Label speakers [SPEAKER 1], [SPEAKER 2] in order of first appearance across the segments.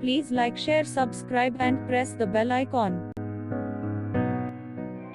[SPEAKER 1] Please like, share, subscribe and press the bell icon.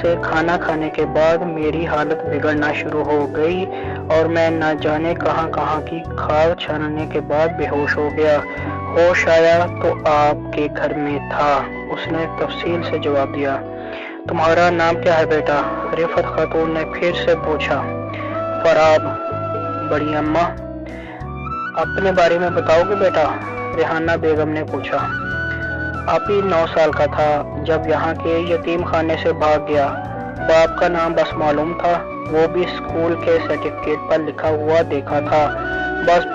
[SPEAKER 2] سے کھانا کھانے کے بعد میری حالت بگڑنا شروع ہو گئی اور میں نہ جانے کہاں کہاں کی کھاد چھاننے کے بعد بے ہوش ہو گیا۔ ہوش آیا تو آپ کے گھر میں تھا، اس نے تفصیل سے جواب دیا۔ تمہارا نام کیا ہے بیٹا؟ رفعت خاتون نے پھر سے پوچھا۔ فراب۔ بڑی اماں، اپنے بارے میں بتاؤ گے بیٹا؟ ریحانہ بیگم نے پوچھا۔ آپی 9 سال کا تھا جب یہاں کے یتیم خانے سے بھاگ گیا۔ باپ کا نام بس معلوم تھا، وہ بھی اسکول کے سرٹیفکیٹ پر لکھا ہوا دیکھا تھا، بس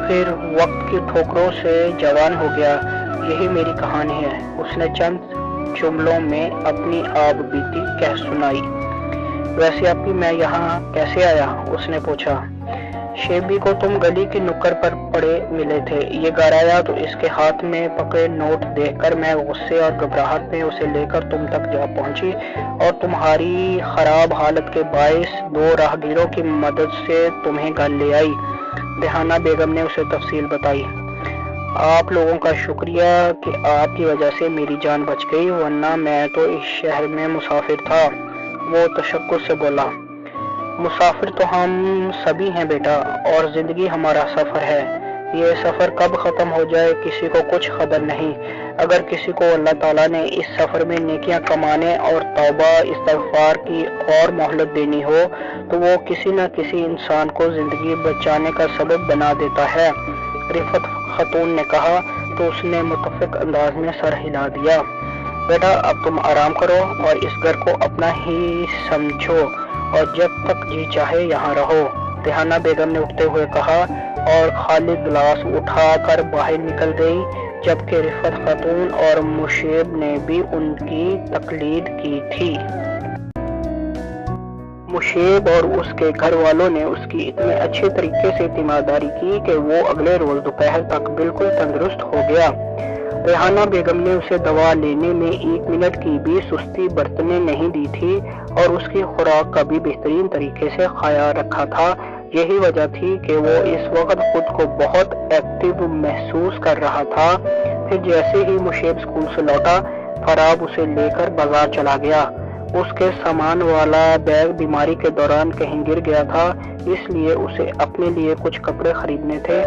[SPEAKER 2] پھر وقت کی ٹھوکروں سے جوان ہو گیا۔ یہی میری کہانی ہے، اس نے چند جملوں میں اپنی آپ بیتی کہہ سنائی۔ ویسے آپی میں یہاں کیسے آیا؟ اس نے پوچھا۔ شیبی کو تم گلی کی نکڑ پر پڑے ملے تھے، یہ گھر آیا تو اس کے ہاتھ میں پکڑے نوٹ دیکھ کر میں غصے اور گھبراہٹ میں اسے لے کر تم تک جا پہنچی اور تمہاری خراب حالت کے باعث 2 راہگیروں کی مدد سے تمہیں گھر لے آئی۔ ریحانہ بیگم نے اسے تفصیل بتائی۔ آپ لوگوں کا شکریہ کہ آپ کی وجہ سے میری جان بچ گئی، ورنہ میں تو اس شہر میں مسافر تھا، وہ تشکر سے بولا۔ مسافر تو ہم سبھی ہیں بیٹا، اور زندگی ہمارا سفر ہے، یہ سفر کب ختم ہو جائے کسی کو کچھ خبر نہیں۔ اگر کسی کو اللہ تعالیٰ نے اس سفر میں نیکیاں کمانے اور توبہ استغفار کی اور مہلت دینی ہو تو وہ کسی نہ کسی انسان کو زندگی بچانے کا سبب بنا دیتا ہے، رفعت خاتون نے کہا تو اس نے متفق انداز میں سر ہلا دیا۔ بیٹا اب تم آرام کرو اور اس گھر کو اپنا ہی سمجھو اور جب تک جی چاہے یہاں رہو، ریحانہ بیگم نے اٹھتے ہوئے کہا اور خالی گلاس اٹھا کر باہر نکل گئی، جبکہ رفعت خاتون اور مشیب نے بھی ان کی تقلید کی تھی۔ مشیب اور اس کے گھر والوں نے اس کی اتنے اچھے طریقے سے تیمارداری کی کہ وہ اگلے روز دوپہر تک بالکل تندرست ہو گیا۔ ریحانہ بیگم نے اسے دوا لینے میں 1 منٹ کی بھی سستی برتنے نہیں دی تھی اور اس کی خوراک کا بھی بہترین طریقے سے خیال رکھا تھا۔ یہی وجہ تھی کہ وہ اس وقت خود کو بہت ایکٹیو محسوس کر رہا تھا۔ پھر جیسے ہی مشیب اسکول سے لوٹا، فراب اسے لے کر بازار چلا گیا۔ اس کے سامان والا بیگ بیماری کے دوران کہیں گر گیا تھا، اس لیے اسے اپنے لیے کچھ کپڑے خریدنے تھے۔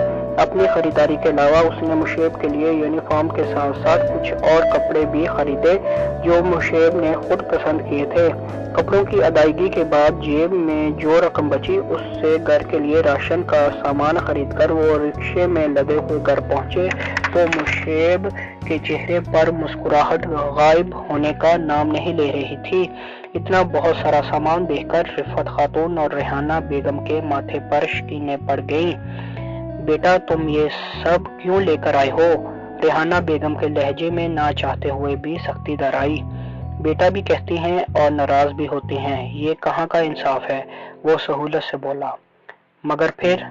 [SPEAKER 2] اپنی خریداری کے علاوہ اس نے مشیب کے لیے یونیفارم کے ساتھ ساتھ کچھ اور کپڑے بھی خریدے جو مشیب نے خود پسند کیے تھے۔ کپڑوں کی ادائیگی کے بعد جیب میں جو رقم بچی اس سے گھر کے لیے راشن کا سامان خرید کر وہ رکشے میں لدے ہوئے گھر پہنچے تو مشیب کے چہرے پر مسکراہٹ غائب ہونے کا نام نہیں لے رہی تھی۔ اتنا بہت سارا سامان دیکھ کر رفعت خاتون اور ریحانہ بیگم کے ماتھے پر شکینیں پڑ گئیں۔ بیٹا تم یہ سب کیوں لے کر آئے ہو؟ ریحانہ بیگم کے لہجے میں نہ چاہتے ہوئے بھی سختی در آئی۔ بیٹا بھی کہتی ہیں اور ناراض بھی ہوتی ہیں، یہ کہاں کا انصاف ہے، وہ سہولت سے بولا۔ مگر پھر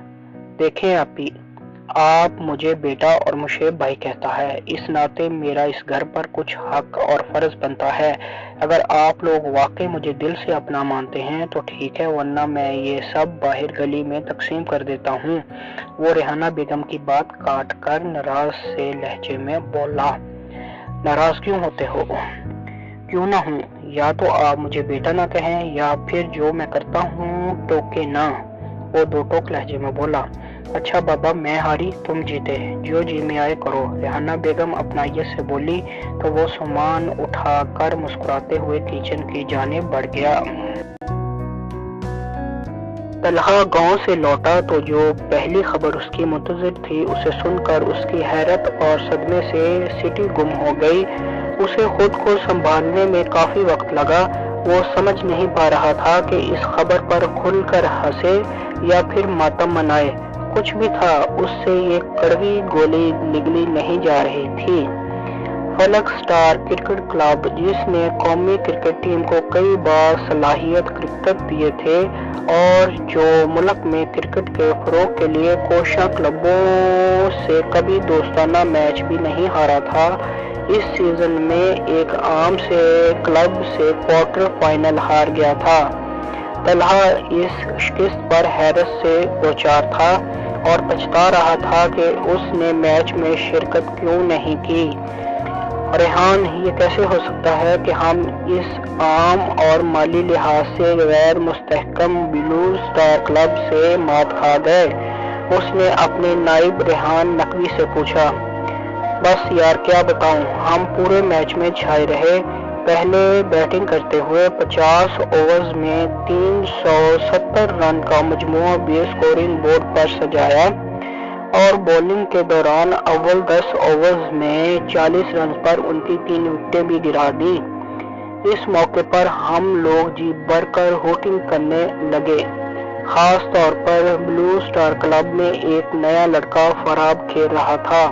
[SPEAKER 2] دیکھیں آپی، آپ مجھے بیٹا اور مشیب بھائی کہتا ہے، اس ناطے میرا اس گھر پر کچھ حق اور فرض بنتا ہے۔ اگر آپ لوگ واقعی مجھے دل سے اپنا مانتے ہیں تو ٹھیک ہے، ورنہ میں یہ سب باہر گلی میں تقسیم کر دیتا ہوں، وہ ریحانہ بیگم کی بات کاٹ کر ناراض سے لہجے میں بولا۔ ناراض کیوں ہوتے ہو؟ کیوں نہ ہوں، یا تو آپ مجھے بیٹا نہ کہیں یا پھر جو میں کرتا ہوں ٹوکے نہ، وہ 2 ٹوک لہجے میں بولا۔ اچھا بابا میں ہاری تم جیتے، جو جی میں آئے کرو، ریحانہ بیگم اپنائیت سے بولی تو وہ سامان اٹھا کر مسکراتے ہوئے کچن کی جانب بڑھ گیا۔ طلحہ گاؤں سے لوٹا تو جو پہلی خبر اس کی منتظر تھی اسے سن کر اس کی حیرت اور صدمے سے سٹی گم ہو گئی۔ اسے خود کو سنبھالنے میں کافی وقت لگا، وہ سمجھ نہیں پا رہا تھا کہ اس خبر پر کھل کر ہنسے یا پھر ماتم منائے۔ کچھ بھی تھا، اس سے یہ کڑوی گولی نگلی نہیں جا رہی تھی۔ فلک اسٹار کرکٹ کلب، جس نے قومی کرکٹ ٹیم کو کئی بار صلاحیت کرکٹر دیے تھے اور جو ملک میں کرکٹ کے فروغ کے لیے کوشاں کلبوں سے کبھی دوستانہ میچ بھی نہیں ہارا تھا، اس سیزن میں ایک عام سے کلب سے کوارٹر فائنل ہار گیا تھا۔ طلحہ اس شکست پر حیرت سے دوچار تھا اور پچھتا رہا تھا کہ اس نے میچ میں شرکت کیوں نہیں کی۔ ریحان یہ کیسے ہو سکتا ہے کہ ہم اس عام اور مالی لحاظ سے غیر مستحکم بلو سٹار کلب سے مات کھا گئے؟ اس نے اپنے نائب ریحان نقوی سے پوچھا۔ بس یار کیا بتاؤں، ہم پورے میچ میں چھائے رہے، پہلے بیٹنگ کرتے ہوئے 50 اوورز میں 370 رن کا مجموعہ بھی اسکورنگ بورڈ پر سجایا اور بولنگ کے دوران اول 10 اوورز میں 40 رنز پر ان کی 3 وکٹیں بھی گرا دی۔ اس موقع پر ہم لوگ جی بھر کر ہوٹنگ کرنے لگے۔ خاص طور پر بلو سٹار کلب میں ایک نیا لڑکا فراب کھیل رہا تھا۔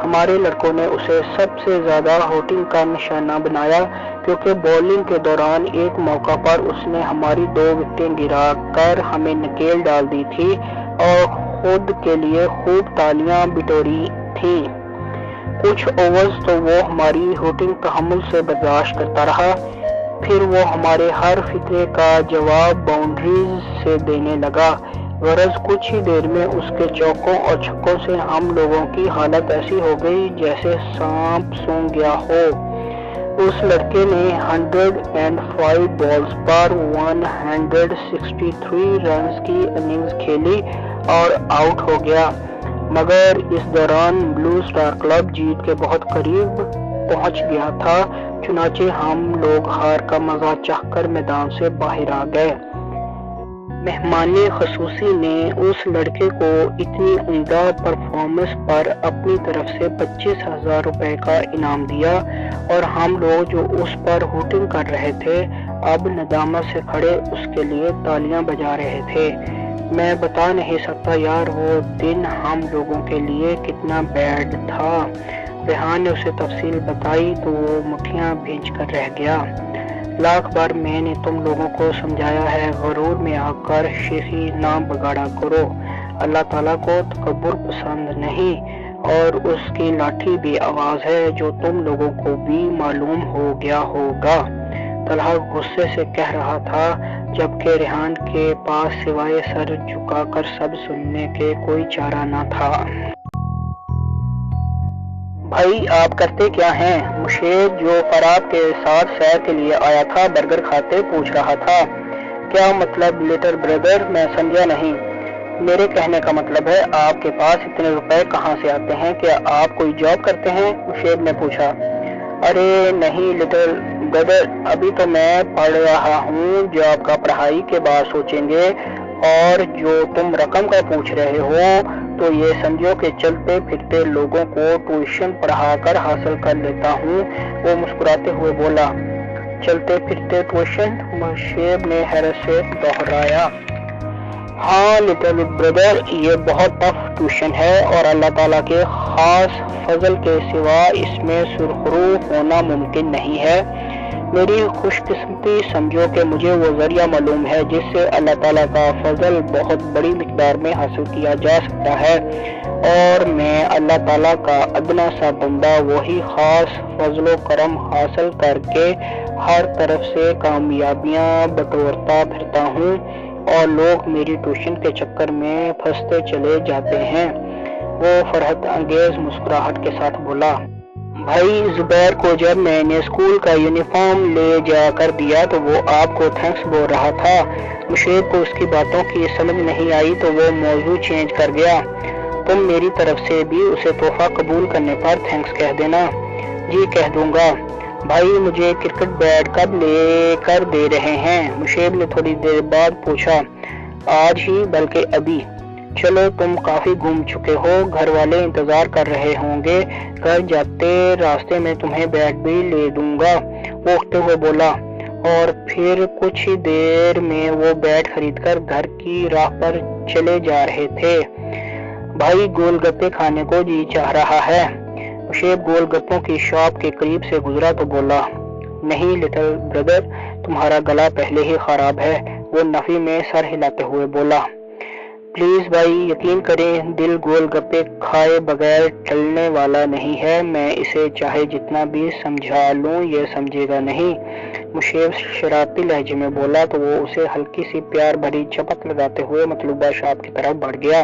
[SPEAKER 2] ہمارے لڑکوں نے اسے سب سے زیادہ ہوٹنگ کا نشانہ بنایا کیونکہ بولنگ کے دوران ایک موقع پر اس نے ہماری 2 وکٹیں گرا کر ہمیں نکیل ڈال دی تھی اور خود کے لیے خوب تالیاں بٹوری تھیں۔ کچھ اوورز تو وہ ہماری ہوٹنگ تحمل سے برداشت کرتا رہا، پھر وہ ہمارے ہر فقرے کا جواب باؤنڈریز سے دینے لگا۔ غرض کچھ ہی دیر میں اس کے چوکوں اور چھکوں سے ہم لوگوں کی حالت ایسی ہو گئی جیسے سانپ سونگ گیا ہو۔ اس لڑکے نے 105 بالز پر 163 رنز کی اننگز کھیلی اور آؤٹ ہو گیا، مگر اس دوران بلو سٹار کلب جیت کے بہت قریب پہنچ گیا تھا، چنانچہ ہم لوگ ہار کا مزہ چکھ کر میدان سے باہر آ گئے۔ مہمان خصوصی نے اس لڑکے کو اتنی عمدہ پرفارمنس پر اپنی طرف سے 25,000 روپے کا انعام دیا اور ہم لوگ جو اس پر ہوٹنگ کر رہے تھے اب ندامت سے کھڑے اس کے لیے تالیاں بجا رہے تھے۔ میں بتا نہیں سکتا یار وہ دن ہم لوگوں کے لیے کتنا بیڈ تھا۔ ریحان نے اسے تفصیل بتائی تو وہ مٹھیاں بھیج کر رہ گیا۔ لاکھ بار میں نے تم لوگوں کو سمجھایا ہے، غرور میں آ کر شیخی نہ بگاڑا کرو، اللہ تعالیٰ کو تکبر پسند نہیں اور اس کی لاٹھی بھی آواز ہے جو تم لوگوں کو بھی معلوم ہو گیا ہوگا۔ طلحہ غصے سے کہہ رہا تھا جبکہ ریحان کے پاس سوائے سر جھکا کر سب سننے کے کوئی چارہ نہ تھا۔ بھائی آپ کرتے کیا ہیں؟ مشیر جو فراب کے ساتھ سیر کے لیے آیا تھا برگر کھاتے پوچھ رہا تھا۔ کیا مطلب لٹل بردر؟ میں سمجھا نہیں۔ میرے کہنے کا مطلب ہے آپ کے پاس اتنے روپے کہاں سے آتے ہیں؟ کیا آپ کوئی جاب کرتے ہیں؟ مشیر نے پوچھا۔ ارے نہیں لٹل بردر، ابھی تو میں پڑھ رہا ہوں، جاب کا پڑھائی کے بعد سوچیں گے، اور جو تم رقم کا پوچھ رہے ہو تو یہ سمجھو کہ چلتے پھرتے لوگوں کو ٹیوشن پڑھا کر حاصل کر لیتا ہوں۔ وہ مسکراتے ہوئے بولا۔ چلتے پھرتے ٹیوشن؟ مشیر نے حیرت سے دوہرایا۔ ہاں لٹل بردر، یہ بہت ٹف ٹیوشن ہے اور اللہ تعالیٰ کے خاص فضل کے سوا اس میں سرخرو ہونا ممکن نہیں ہے۔ میری خوش قسمتی سمجھو کہ مجھے وہ ذریعہ معلوم ہے جس سے اللہ تعالیٰ کا فضل بہت بڑی مقدار میں حاصل کیا جا سکتا ہے، اور میں اللہ تعالیٰ کا ادنا سا بندہ وہی خاص فضل و کرم حاصل کر کے ہر طرف سے کامیابیاں بٹورتا پھرتا ہوں اور لوگ میری ٹیوشن کے چکر میں پھنستے چلے جاتے ہیں۔ وہ فرحت انگیز مسکراہٹ کے ساتھ بولا۔ بھائی زبیر کو جب میں نے اسکول کا یونیفارم لے جا کر دیا تو وہ آپ کو تھینکس بول رہا تھا۔ مشیر کو اس کی باتوں کی سمجھ نہیں آئی تو وہ موضوع چینج کر گیا۔ تم میری طرف سے بھی اسے تحفہ قبول کرنے پر تھینکس کہہ دینا۔ جی کہہ دوں گا۔ بھائی مجھے کرکٹ بیٹ کب لے کر دے رہے ہیں؟ مشیر نے تھوڑی دیر بعد پوچھا۔ آج ہی بلکہ ابھی۔ چلو تم کافی گھوم چکے ہو، گھر والے انتظار کر رہے ہوں گے، گھر جاتے راستے میں تمہیں بیٹ بھی لے دوں گا، وہ اٹھتے ہوئے بولا، اور پھر کچھ ہی دیر میں وہ بیٹ خرید کر گھر کی راہ پر چلے جا رہے تھے۔ بھائی گول گپے کھانے کو جی چاہ رہا ہے۔ مشیب گول گپوں کی شاپ کے قریب سے گزرا تو بولا، نہیں لٹل بردر، تمہارا گلا پہلے ہی خراب ہے۔ وہ نفی میں سر ہلاتے ہوئے بولا، پلیز بھائی یقین کریں، دل گول گپے کھائے بغیر ٹلنے والا نہیں ہے، میں اسے چاہے جتنا بھی سمجھا لوں یہ سمجھے گا نہیں۔ مشیب شرارتی لہجے میں بولا تو وہ اسے ہلکی سی پیار بھری چپت لگاتے ہوئے مطلوبہ شاپ کی طرف بڑھ گیا۔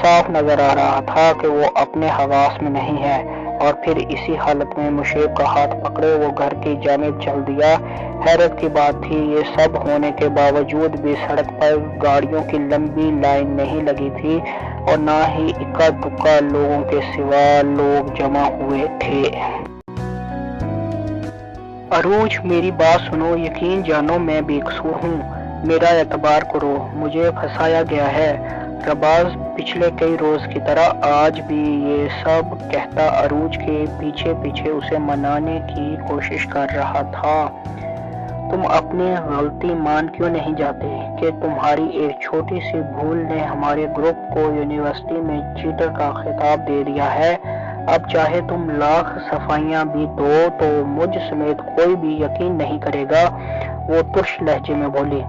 [SPEAKER 2] صاف نظر آ رہا تھا کہ وہ اپنے حواس میں نہیں ہے، اور پھر اسی حالت میں مشیب کا ہاتھ پکڑے وہ گھر کی جانب چل دیا۔ حیرت کی بات تھی، یہ سب ہونے کے باوجود بھی سڑک پر گاڑیوں کی لمبی لائن نہیں لگی تھی، اور نہ ہی اکا دکا لوگوں کے سوا لوگ جمع ہوئے تھے۔ عروج، میری بات سنو، یقین جانو میں بے قصور ہوں، میرا اعتبار کرو، مجھے پھنسایا گیا ہے۔ رباز پچھلے کئی روز کی طرح آج بھی یہ سب کہتا عروج کے پیچھے پیچھے اسے منانے کی کوشش کر رہا تھا۔ تم اپنی غلطی مان کیوں نہیں جاتے کہ تمہاری ایک چھوٹی سی بھول نے ہمارے گروپ کو یونیورسٹی میں چیٹر کا خطاب دے دیا ہے۔ اب چاہے تم لاکھ صفائیاں بھی دو تو مجھ سمیت کوئی بھی یقین نہیں کرے گا، وہ ترش لہجے میں بولی۔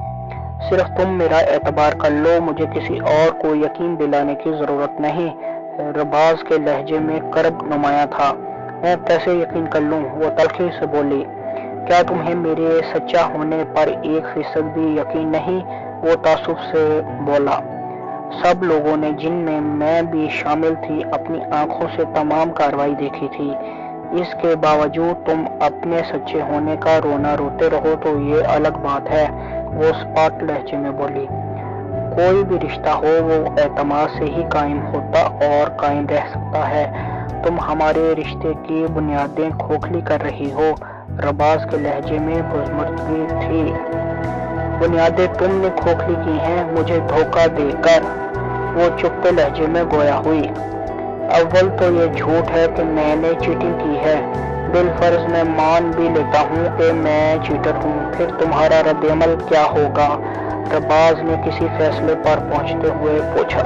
[SPEAKER 2] صرف تم میرا اعتبار کر لو، مجھے کسی اور کو یقین دلانے کی ضرورت نہیں۔ رباز کے لہجے میں کرب نمایاں تھا۔ میں کیسے یقین کر لوں؟ وہ تلخی سے بولی۔ کیا تمہیں میرے سچا ہونے پر 1% بھی یقین نہیں؟ وہ تعصب سے بولا۔ سب لوگوں نے، جن میں بھی شامل تھی، اپنی آنکھوں سے تمام کارروائی دیکھی تھی۔ اس کے باوجود تم اپنے سچے ہونے کا رونا روتے رہو تو یہ الگ بات ہے، وہ سپاٹ لہجے میں بولی۔ کوئی بھی رشتہ ہو وہ اعتماد سے ہی قائم ہوتا اور قائم رہ سکتا ہے۔ تم ہمارے رشتے کی بنیادیں کھوکھلی کر رہی ہو۔ رباز کے لہجے میں بزمردگی تھی۔ بنیادیں تم نے کھوکھلی کی ہیں مجھے دھوکہ دے کر، وہ چپتے لہجے میں گویا ہوئی۔ اول تو یہ جھوٹ ہے کہ میں نے چیٹنگ کی ہے، بالفرض میں مان بھی لیتا ہوں کہ میں چیٹر ہوں، پھر تمہارا رد عمل کیا ہوگا؟ رباز نے کسی فیصلے پر پہنچتے ہوئے پوچھا۔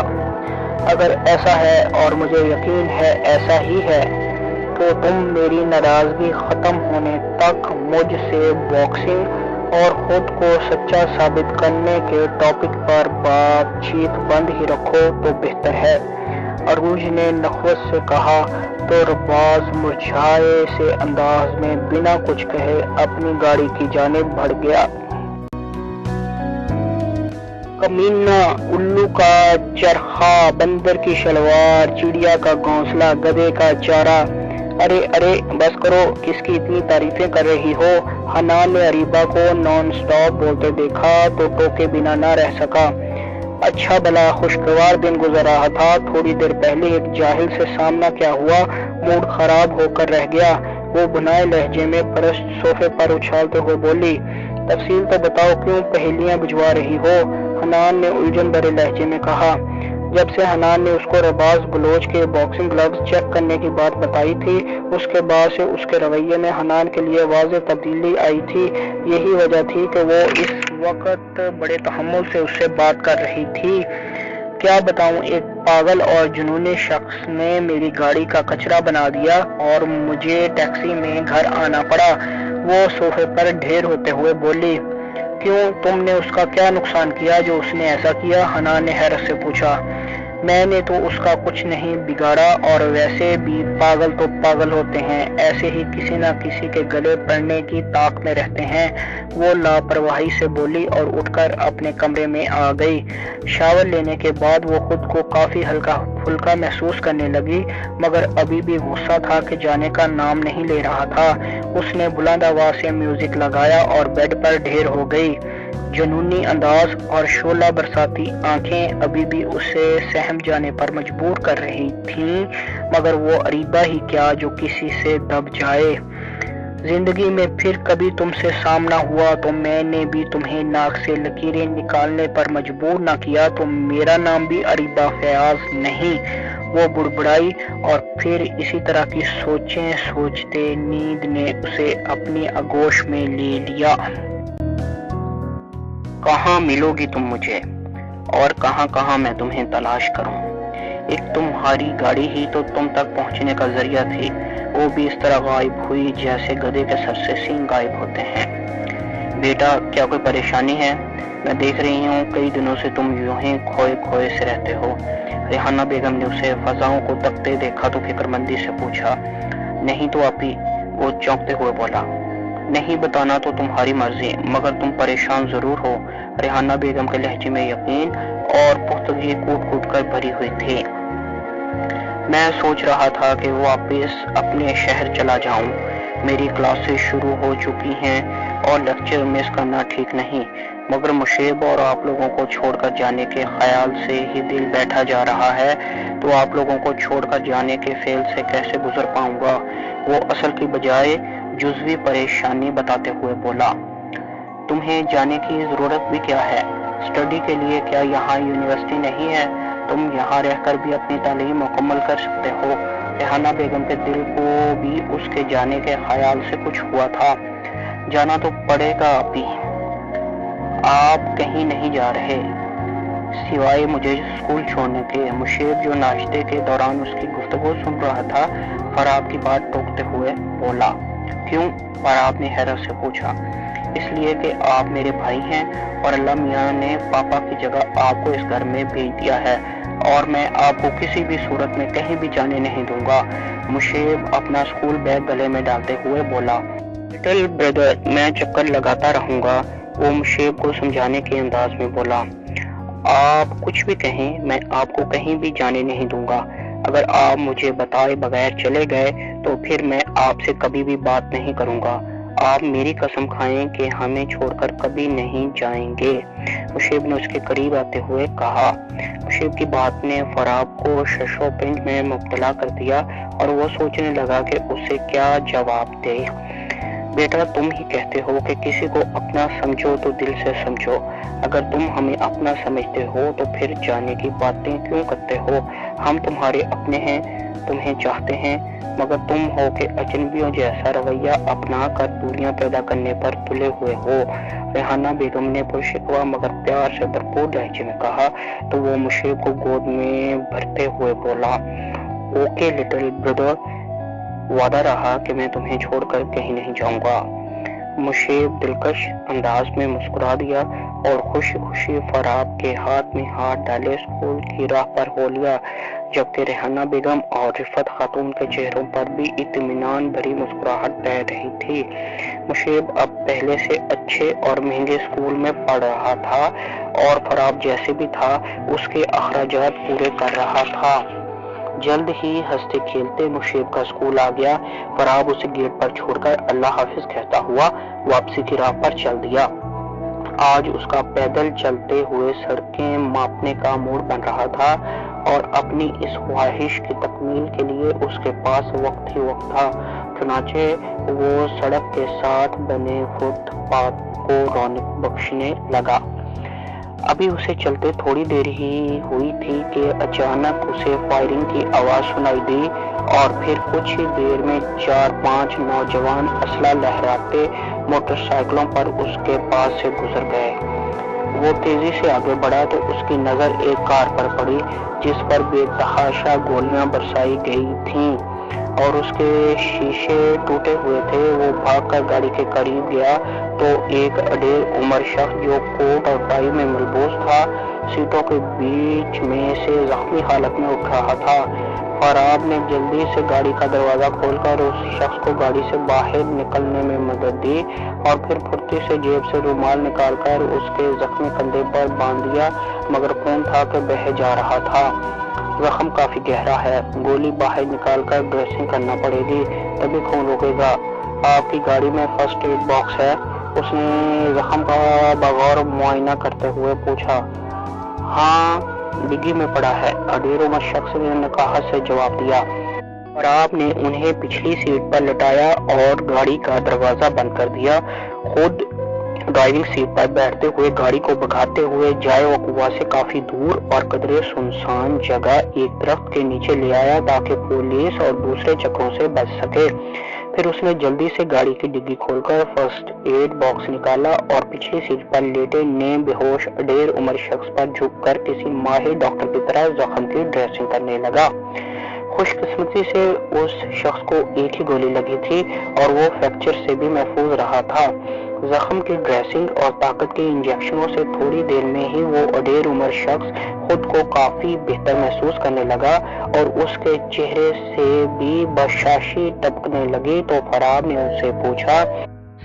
[SPEAKER 2] اگر ایسا ہے، اور مجھے یقین ہے ایسا ہی ہے، تو تم میری ناراضگی ختم ہونے تک مجھ سے باکسنگ اور خود کو سچا ثابت کرنے کے ٹاپک پر بات چیت بند ہی رکھو تو بہتر ہے، عروج نے نخوت سے کہا۔ تو رباز مرجھائے سے انداز میں بنا کچھ کہے اپنی گاڑی کی جانب بڑھ گیا۔ کمینہ، الو کا چرخا، بندر کی شلوار، چڑیا کا گھونسلہ، گدھے کا چارہ۔ ارے بس کرو، کس کی اتنی تعریفیں کر رہی ہو؟ حنان نے اریبہ کو نان سٹاپ بولتے دیکھا تو ٹوکے بنا نہ رہ سکا۔ اچھا بھلا خوشگوار دن گزر رہا تھا، تھوڑی دیر پہلے ایک جاہل سے سامنا کیا ہوا، موڈ خراب ہو کر رہ گیا، وہ بنائے لہجے میں پرست صوفے پر اچھالتے ہوئے بولی۔ تفصیل تو بتاؤ، کیوں پہیلیاں بجھوا رہی ہو؟ حنان نے الجھن بھرے لہجے میں کہا۔ جب سے حنان نے اس کو رباز بلوچ کے باکسنگ گلوز چیک کرنے کی بات بتائی تھی، اس کے بعد سے اس کے رویے میں حنان کے لیے واضح تبدیلی آئی تھی۔ یہی وجہ تھی کہ وہ اس وقت بڑے تحمل سے اس سے بات کر رہی تھی۔ کیا بتاؤں، ایک پاگل اور جنونی شخص نے میری گاڑی کا کچرا بنا دیا اور مجھے ٹیکسی میں گھر آنا پڑا، وہ صوفے پر ڈھیر ہوتے ہوئے بولی۔ کیوں، تم نے اس کا کیا نقصان کیا جو اس نے ایسا کیا؟ حنان نے حیرت سے پوچھا۔ میں نے تو اس کا کچھ نہیں بگاڑا، اور ویسے بھی پاگل تو پاگل ہوتے ہیں، ایسے ہی کسی نہ کسی کے گلے پڑنے کی طاق میں رہتے ہیں، وہ لاپرواہی سے بولی اور اٹھ کر اپنے کمرے میں آ گئی۔ شاور لینے کے بعد وہ خود کو کافی ہلکا پھلکا محسوس کرنے لگی، مگر ابھی بھی غصہ تھا کہ جانے کا نام نہیں لے رہا تھا۔ اس نے بلند آواز سے میوزک لگایا اور بیڈ پر ڈھیر ہو گئی۔ جنونی انداز اور شعلہ برساتی آنکھیں ابھی بھی اسے سہم جانے پر مجبور کر رہی تھیں، مگر وہ اریبہ ہی کیا جو کسی سے دب جائے۔ زندگی میں پھر کبھی تم سے سامنا ہوا تو میں نے بھی تمہیں ناک سے لکیریں نکالنے پر مجبور نہ کیا تو میرا نام بھی اریبہ فیاض نہیں، وہ بڑبڑائی، اور پھر اسی طرح کی سوچیں سوچتے نیند نے اسے اپنی آغوش میں لے لیا۔ کہاں ملو گی تم مجھے، اور کہاں کہاں میں تمہیں تلاش کروں؟ ایک تمہاری گاڑی ہی تو تم تک پہنچنے کا ذریعہ تھی، وہ بھی اس طرح غائب ہوئی جیسے گدھے کے سر سے سینگ غائب ہوتے ہیں۔ بیٹا، کیا کوئی پریشانی ہے؟ میں دیکھ رہی ہوں کئی دنوں سے تم یوں ہی کھوئے کھوئے سے رہتے ہو۔ ریحانہ بیگم نے اسے فضاؤں کو تکتے دیکھا تو فکر مندی سے پوچھا۔ نہیں تو آپی، وہ چونکتے ہوئے بولا۔ نہیں بتانا تو تمہاری مرضی، مگر تم پریشان ضرور ہو۔ ریحانہ بیگم کے لہجے میں یقین اور پختگی کوٹ کوٹ کر بھری ہوئی تھی۔ میں سوچ رہا تھا کہ واپس اپنے شہر چلا جاؤں۔ میری کلاسیں شروع ہو چکی ہیں اور لیکچر مس کرنا ٹھیک نہیں، مگر مشیب اور آپ لوگوں کو چھوڑ کر جانے کے خیال سے ہی دل بیٹھا جا رہا ہے، تو آپ لوگوں کو چھوڑ کر جانے کے فعل سے کیسے گزر پاؤں گا؟ وہ اصل کی بجائے جزوی پریشانی بتاتے ہوئے بولا۔ تمہیں جانے کی ضرورت بھی کیا ہے؟ اسٹڈی کے لیے کیا یہاں یونیورسٹی نہیں ہے؟ تم یہاں رہ کر بھی اپنی تعلیم مکمل کر سکتے ہو۔ ریحانہ بیگم کے دل کو بھی اس کے جانے کے خیال سے کچھ ہوا تھا۔ جانا تو پڑے گا ابھی، آپ کہیں نہیں جا رہے سوائے مجھے اسکول چھوڑنے کے۔ مشیب جو ناشتے کے دوران اس کی گفتگو سن رہا تھا، فراب کی بات ٹوکتے ہوئے بولا۔ کیوں؟ فراب نے حیرت سے پوچھا۔ اس لیے کہ آپ میرے بھائی ہیں اور اللہ میاں نے پاپا کی جگہ آپ کو اس گھر میں بھیج دیا ہے، اور میں آپ کو کسی بھی صورت میں کہیں بھی جانے نہیں دوں گا۔ مشیب اپنا اسکول بیگ گلے میں ڈالتے ہوئے بولا۔ لٹل بردر، میں چکر لگاتا رہوں گا، وہ مشیب کو سمجھانے کے انداز میں بولا۔ آپ کچھ بھی کہیں، میں آپ کو کہیں بھی جانے نہیں دوں گا۔ اگر آپ مجھے بتائے بغیر چلے گئے تو پھر میں آپ سے کبھی بھی بات نہیں کروں گا۔ آپ میری قسم کھائیں کہ ہمیں چھوڑ کر کبھی نہیں جائیں گے، مشیب نے اس کے قریب آتے ہوئے کہا۔ مشیب کی بات نے فراب کو شش و پنج میں مبتلا کر دیا اور وہ سوچنے لگا کہ اسے کیا جواب دے۔ بیٹا، تم ہی کہتے ہو کہ کسی کو اپنا سمجھو تو دل سے سمجھو۔ اگر تم ہمیں اپنا سمجھتے ہو تو پھر جانے کی باتیں کیوں کرتے ہو؟ ہم تمہارے اپنے ہیں، تمہیں چاہتے ہیں، مگر تم ہو کہ اجنبیوں جیسا رویہ اپنا کر دوریاں پیدا کرنے پر تلے ہوئے ہو۔ ریحانہ بیگم نے پرشکوہ مگر پیار سے بھرپور لہجے میں کہا تو وہ مشیب کو گود میں بھرتے ہوئے بولا۔ اوکے لٹل بردر، وعدہ رہا کہ میں تمہیں چھوڑ کر کہیں نہیں جاؤں گا۔ مشیب دلکش انداز میں مسکرا دیا اور خوشی خوشی فراب کے ہاتھ میں ہاتھ ڈالے اسکول کی راہ پر ہو لیا، جبکہ ریحانہ بیگم اور رفت خاتون کے چہروں پر بھی اطمینان بھری مسکراہٹ تیر رہی تھی۔ مشیب اب پہلے سے اچھے اور مہنگے اسکول میں پڑھ رہا تھا اور فراب جیسے بھی تھا اس کے اخراجات پورے کر رہا تھا۔ جلد ہی ہنستے کھیلتے مشیب کا اسکول آ گیا۔ فراب اسے گیٹ پر چھوڑ کر اللہ حافظ کہتا ہوا واپسی کی راہ پر چل دیا۔ آج اس کا پیدل چلتے ہوئے سڑکیں ماپنے کا موڈ بن رہا تھا اور اپنی اس خواہش کی تکمیل کے لیے اس کے پاس وقت ہی وقت تھا، چنانچہ وہ سڑک کے ساتھ بنے فٹ پاتھ کو رونق بخشنے لگا۔ ابھی اسے چلتے تھوڑی دیر ہی ہوئی تھی کہ اچانک اسے فائرنگ کی آواز سنائی دی اور پھر کچھ ہی دیر میں 4-5 نوجوان اسلحہ لہراتے موٹر سائیکلوں پر اس کے پاس سے گزر گئے۔ وہ تیزی سے آگے بڑھا تو اس کی نظر ایک کار پر پڑی جس پر بے تحاشا گولیاں برسائی گئی تھیں اور اس کے شیشے ٹوٹے ہوئے تھے۔ وہ بھاگ کر گاڑی کے قریب گیا تو ایک اڈیر عمر شخص جو کوٹ اور ٹائی میں ملبوس تھا سیٹوں کے بیچ میں سے زخمی حالت میں اٹھ رہا تھا۔ فراب نے جلدی سے گاڑی کا دروازہ کھول کر اس شخص کو گاڑی سے باہر نکلنے میں مدد دی اور پھر پھرتی سے جیب سے رومال نکال کر اس کے زخمی کندھے پر باندھ دیا، مگر خون تھا کہ بہہ جا رہا تھا۔ زخم کافی گہرا ہے، گولی باہر نکال کر ڈریسنگ کرنا پڑے گی، تبھی خون رکے گا۔ آپ کی گاڑی میں فرسٹ ایڈ باکس ہے؟ اس نے زخم کا بغور معائنہ کرتے ہوئے پوچھا۔ ہاں، ڈگی میں پڑا ہے، اڈیر عمر شخص نے نقاہت سے جواب دیا۔ فراب نے انہیں پچھلی سیٹ پر لٹایا اور گاڑی کا دروازہ بند کر دیا۔ خود ڈرائیونگ سیٹ پر بیٹھتے ہوئے گاڑی کو بھگاتے ہوئے جائے وقوع سے کافی دور اور قدرے سنسان جگہ ایک درخت کے نیچے لے آیا تاکہ پولیس اور دوسرے چکروں سے بچ سکے۔ پھر اس نے جلدی سے گاڑی کی ڈگی کھول کر فرسٹ ایڈ باکس نکالا اور پچھلی سیٹ پر لیٹے نیم بہوش اڈیر عمر شخص پر جھک کر کسی ماہر ڈاکٹر کی طرح زخم کی ڈریسنگ کرنے لگا۔ خوش قسمتی سے اس شخص کو ایک ہی گولی لگی تھی اور وہ فریکچر سے بھی محفوظ رہا تھا۔ زخم کی ڈریسنگ اور طاقت کے انجیکشنوں سے تھوڑی دیر میں ہی وہ اڈیر عمر شخص خود کو کافی بہتر محسوس کرنے لگا اور اس کے چہرے سے بھی بشاشی ٹپکنے لگی تو فراب نے ان سے پوچھا،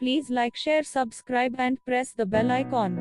[SPEAKER 1] Please like, share, subscribe and press the bell icon.